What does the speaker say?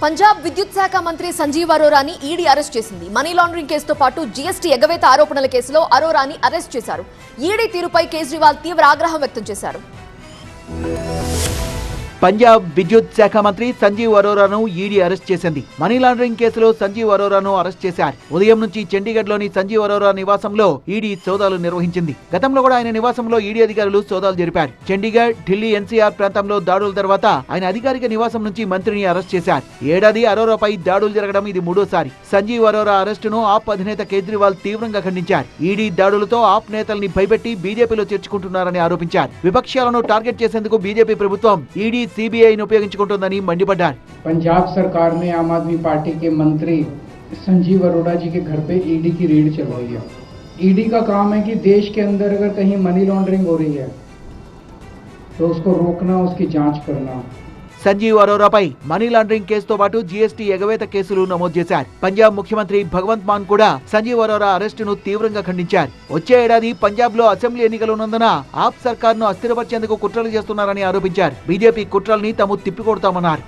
పంజాబ్ విద్యుత్ శాఖ మంత్రి సంజీవ్ అరోరాని ఈడీ అరెస్ట్ చేసింది. మనీ లాండరింగ్ కేసుతో పాటు జీఎస్టీ ఎగవేత ఆరోపణల కేసులో అరోరాని అరెస్ట్ చేశారు. ఈడీ తీరుపై కేజ్రీవాల్ తీవ్ర ఆగ్రహం వ్యక్తం చేశారు. పంజాబ్ విద్యుత్ శాఖ మంత్రి సంజీవ్ అరోరాను ఈడీ అరెస్ట్ చేసింది. మనీ లాండరింగ్ కేసులో సంజీవ్ అరోరాను అరెస్ట్ చేశారు. ఉదయం నుంచి చండీగఢ్ లోని సంజీవ్ అరోరా నివాసంలో ఈడీ సోదాలు నిర్వహించింది. గతంలో కూడా ఆయన నివాసంలో ఈడీ అధికారులు సోదాలు జరిపారు. చండీగఢ్, ఢిల్లీ ఎన్సీఆర్ ప్రాంతంలో దాడుల తర్వాత ఆయన అధికారిక నివాసం నుంచి మంత్రిని అరెస్ట్ చేశారు. ఏడాది అరోరాపై దాడులు జరగడం ఇది మూడోసారి. సంజీవ్ అరోరా అరెస్టును ఆప్ అధినేత కేజ్రీవాల్ తీవ్రంగా ఖండించారు. ఈడీ దాడులతో ఆప్ నేతల్ని భయపెట్టి బీజేపీలో చేర్చుకుంటున్నారని ఆరోపించారు. విపక్షాలను టార్గెట్ చేసేందుకు బీజేపీ ప్రభుత్వం ఈడీ सीबीआई उपयोगिंచుకుంటోందని మండిపడ్డారు. पंजाब सरकार में आम आदमी पार्टी के मंत्री संजीव अरोड़ा जी के घर पे ईडी की रेड चल रही है। ईडी का काम है कि देश के अंदर अगर कहीं मनी लॉन्ड्रिंग हो रही है तो उसको रोकना, उसकी जांच करना। సంజీవ్ అరోరాపై మనీ లాండరింగ్ కేసుతో పాటు జీఎస్టీ ఎగవేత కేసులు నమోదు చేశారు. పంజాబ్ ముఖ్యమంత్రి భగవంత్ మాన్ కూడా సంజీవ్ అరోరా అరెస్టును తీవ్రంగా ఖండించారు. వచ్చే ఏడాది పంజాబ్ లో అసెంబ్లీ ఎన్నికలు ఉన్నందున ఆప్ సర్కార్ను అస్థిరపరిచేందుకు కుట్రలు చేస్తున్నారని ఆరోపించారు. బీజేపీ కుట్రల్ని తాము తిప్పికొడతామన్నారు.